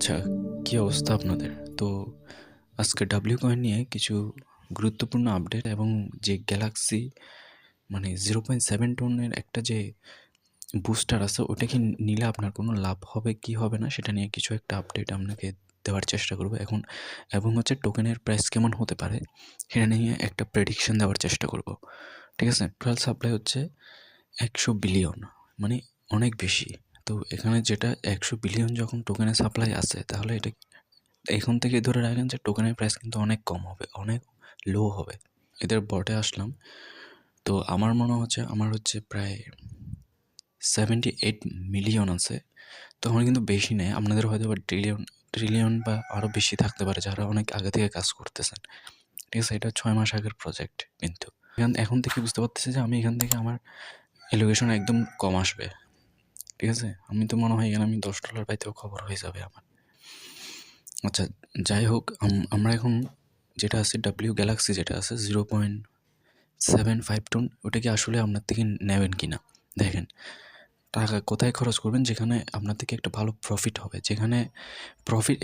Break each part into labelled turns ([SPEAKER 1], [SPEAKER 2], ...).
[SPEAKER 1] আচ্ছা, কী অবস্থা আপনাদের? তো আজকে ডাব্লিউ কয়েন নিয়ে কিছু গুরুত্বপূর্ণ আপডেট এবং যে গ্যালাক্সি 0.7 টোনের একটা যে বুস্টার আছে ওটা কি নিলে আপনার কোনো লাভ হবে কি হবে না সেটা নিয়ে কিছু একটা আপডেট আপনাকে দেওয়ার চেষ্টা করব এখন। এবং হচ্ছে টোকেনের প্রাইস কেমন হতে পারে সেটা নিয়ে একটা প্রেডিকশন দেওয়ার চেষ্টা করব। ঠিক আছে? টোটাল সাপ্লাই হচ্ছে 100 বিলিয়ন, মানে অনেক বেশি। তো এখানে যেটা 100 বিলিয়ন যখন টোকেনের সাপ্লাই আছে, তাহলে এটা এখন থেকে ধরে রাখেন যে টোকেনের প্রাইস কিন্তু অনেক কম হবে, অনেক লো হবে। এদের বটে আসলাম, তো আমার মনে হচ্ছে আমার হচ্ছে প্রায় 78 মিলিয়ন আছে। তো আমার কিন্তু বেশি নেই, আপনাদের হয়তো বা ট্রিলিয়ন বা আরও বেশি থাকতে পারে যারা অনেক আগে থেকে কাজ করতেছেন। ঠিক আছে? এটা 6 মাস আগের প্রজেক্ট, কিন্তু এখন থেকে বুঝতে পারতেছি যে আমি এখান থেকে আমার এলোকেশন একদম কম আসবে। ঠিক আছে? আমি তো মনে হয় এখানে আমি $10 পাইতেও খবর হয়ে যাবে আমার। আচ্ছা, যাই হোক, আমরা এখন যেটা আছে ডাব্লিউ গ্যালাক্সি যেটা আছে 0.75 টন, ওটা কি আসলে আপনার থেকে নেবেন কি না? দেখেন, টাকা কোথায় খরচ করবেন যেখানে আপনার থেকে একটা ভালো প্রফিট হবে, যেখানে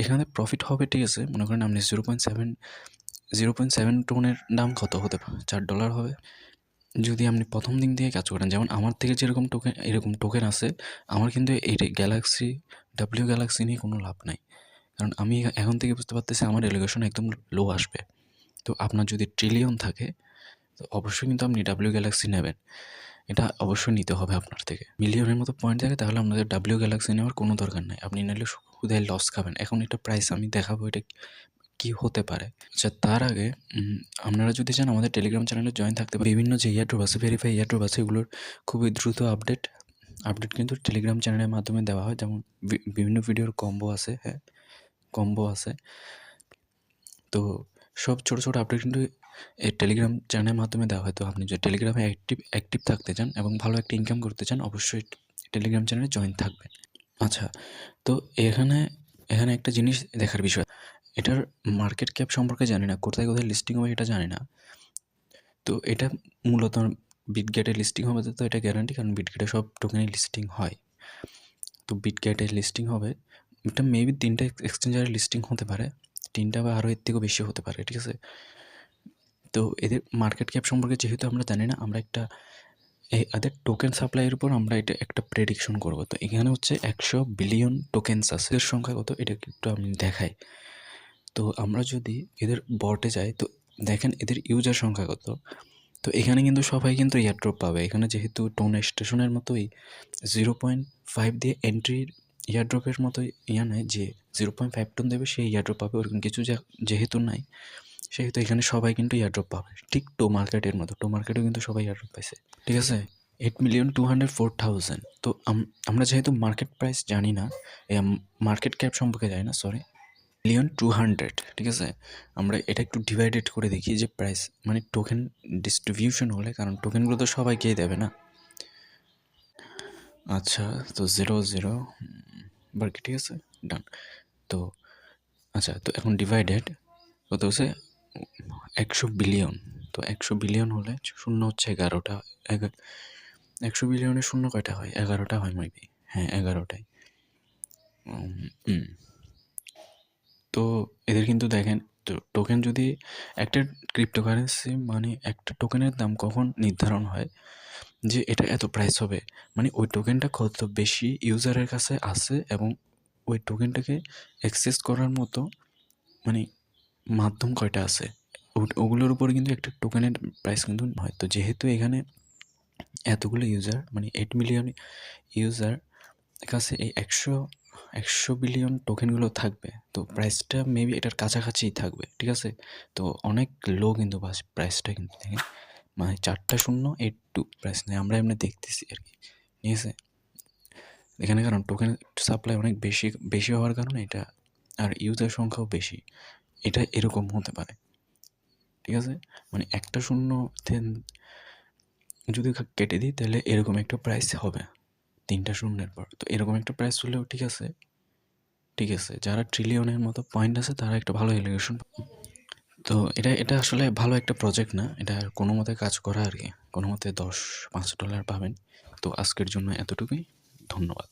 [SPEAKER 1] এখানে প্রফিট হবে। ঠিক আছে, মনে করেন আপনি 0.7 টোনের দাম কত হতে পারে? $4 হবে। যদি আপনি প্রথম দিন থেকে কাজ করেন, যেমন আমার থেকে যেরকম টোকেন এরকম টোকেন আছে, আমার কিন্তু এই ডাব্লিউ গ্যালাক্সি নিয়ে কোনো লাভ নাই। কারণ আমি এখন থেকে বুঝতে পারতেছি আমার এলিগেশন একদম লো আসবে। তো আপনার যদি ট্রিলিয়ন থাকে তো অবশ্যই কিন্তু আপনি ডাব্লিউ গ্যালাক্সি নেবেন, এটা অবশ্যই নিতে হবে আপনার থেকে। মিলিয়নের মতো পয়েন্ট থাকে, তাহলে আপনাদের ডাব্লিউ গ্যালাক্সি নেওয়ার কোনো দরকার নাই, আপনি নিলে শুধু লস খাবেন। এখন এটা প্রাইস আমি দেখাবো এটা কি হতে পারে। আচ্ছা, তার আগে আপনারা যদি চান আমাদের টেলিগ্রাম চ্যানেলে জয়েন থাকতে পারেন। বিভিন্ন যে ইয়ারড্রপ আছে, ভেরিফাই ইয়ারড্রপ আছে, এগুলোর খুবই দ্রুত আপডেট কিন্তু টেলিগ্রাম চ্যানেলের মাধ্যমে দেওয়া হয়। যেমন বিভিন্ন ভিডিওর কম্বো আছে, হ্যাঁ কম্বো আছে। তো সব ছোটো ছোটো আপডেট কিন্তু এই টেলিগ্রাম চ্যানেলের মাধ্যমে দেওয়া হয়। তো আপনি যদি টেলিগ্রামে অ্যাক্টিভ থাকতে চান এবং ভালো একটা ইনকাম করতে চান, অবশ্যই টেলিগ্রাম চ্যানেলে জয়েন থাকবেন। আচ্ছা, তো এখানে একটা জিনিস দেখার বিষয়, এটার মার্কেট ক্যাপ সম্পর্কে জানি না, কোথায় কোথায় লিস্টিং হবে এটা জানি না। তো এটা মূলত বিটগেটে লিস্টিং হবে, তো এটা গ্যারান্টি, কারণ বিটগেটে সব টোকেনই লিস্টিং হয়। তো বিটগেটে লিস্টিং হবে, এটা মেবি 3টা এক্সচেঞ্জারে লিস্টিং হতে পারে, 3টা বা আরও এর থেকেও বেশি হতে পারে। ঠিক আছে, তো এদের মার্কেট ক্যাপ সম্পর্কে যেহেতু আমরা জানি না, আমরা এদের টোকেন সাপ্লাইয়ের উপর আমরা এটা একটা প্রেডিকশন করব। তো এখানে হচ্ছে 100 বিলিয়ন টোকেনস আছে, এর সংখ্যা কত এটা একটু আমি দেখাই। তো আমরা যদি এদের বটে যাই, তো দেখেন এদের ইউজার সংখ্যা কত। তো এখানে কিন্তু সবাই কিন্তু এয়ারড্রপ পাবে। এখানে যেহেতু টোন স্টেশনের মতোই 0.5 দিয়ে এন্ট্রির এয়ারড্রপের মতোই নেয় যে 0.5 টোন দেবে সেই এয়ারড্রপ পাবে, ওরকম কিছু যেহেতু নাই, সেহেতু এখানে সবাই কিন্তু এয়ারড্রপ পাবে, ঠিক টো মার্কেটের মতো। টো মার্কেটেও কিন্তু সবাই এয়ারড্রপ পাইছে। ঠিক আছে, 8,204,000। তো আমরা যেহেতু মার্কেট প্রাইস জানি না, মার্কেট ক্যাপ সম্পর্কে জানি না, সরি, 1,200,000। ঠিক আছে, আমরা এটা একটু ডিভাইডেড করে দেখি যে প্রাইস টোকেন ডিস্ট্রিবিউশন হলে, কারণ টোকেনগুলো তো সবাইকেই দেবে না। আচ্ছা, তো 0 বার্কি, ঠিক আছে, ডান। তো আচ্ছা, তো এখন ডিভাইডেড কত হচ্ছে 100 বিলিয়ন। তো 100 বিলিয়ন হলে শূন্য হচ্ছে 11টা। 100 বিলিয়নের শূন্য কয়টা হয়? 11টা হয় মেবি, হ্যাঁ 11টাই। তো এদের কিন্তু দেখেন, তো টোকেন যদি একটা ক্রিপ্টোকারেন্সি, একটা টোকেনের দাম কখন নির্ধারণ হয় যে এটা এত প্রাইস হবে, ওই টোকেনটা কত বেশি ইউজারের কাছে আছে এবং ওই টোকেনটাকে অ্যাক্সেস করার মতো মাধ্যম কয়টা আছে, ওগুলোর উপরে কিন্তু একটা টোকেনের প্রাইস কিন্তু হয়। তো যেহেতু এখানে এতগুলো ইউজার 8 মিলিয়ন ইউজার কাছে এই 100 বিলিয়ন টোকেনগুলো থাকবে, তো প্রাইসটা মেবি এটার কাছাকাছিই থাকবে। ঠিক আছে, তো অনেক লো কিন্তু প্রাইসটা কিন্তু দেখেন 4টা 082 প্রাইস নেই, আমরা এমনি দেখতেছি আর কি। ঠিক আছে, এখানে কারণ টোকেন সাপ্লাই অনেক বেশি হওয়ার কারণে এটা, আর ইউজার সংখ্যাও বেশি, এটা এরকম হতে পারে। ঠিক আছে, একটা 0 যদি কেটে দিই তাহলে এরকম একটা প্রাইস হবে 3টা 0-এর পর। তো এরকম একটা প্রাইস হলেও ঠিক আছে। ঠিক আছে, যারা ট্রিলিয়নের মতো পয়েন্ট আছে তারা একটা ভালো এলিগেশন। তো এটা আসলে ভালো একটা প্রজেক্ট না, এটা কোনো মতে কাজ করা আর কি, কোনো মতে $5 পাবেন। তো আজকের জন্য এতটুকুই, ধন্যবাদ।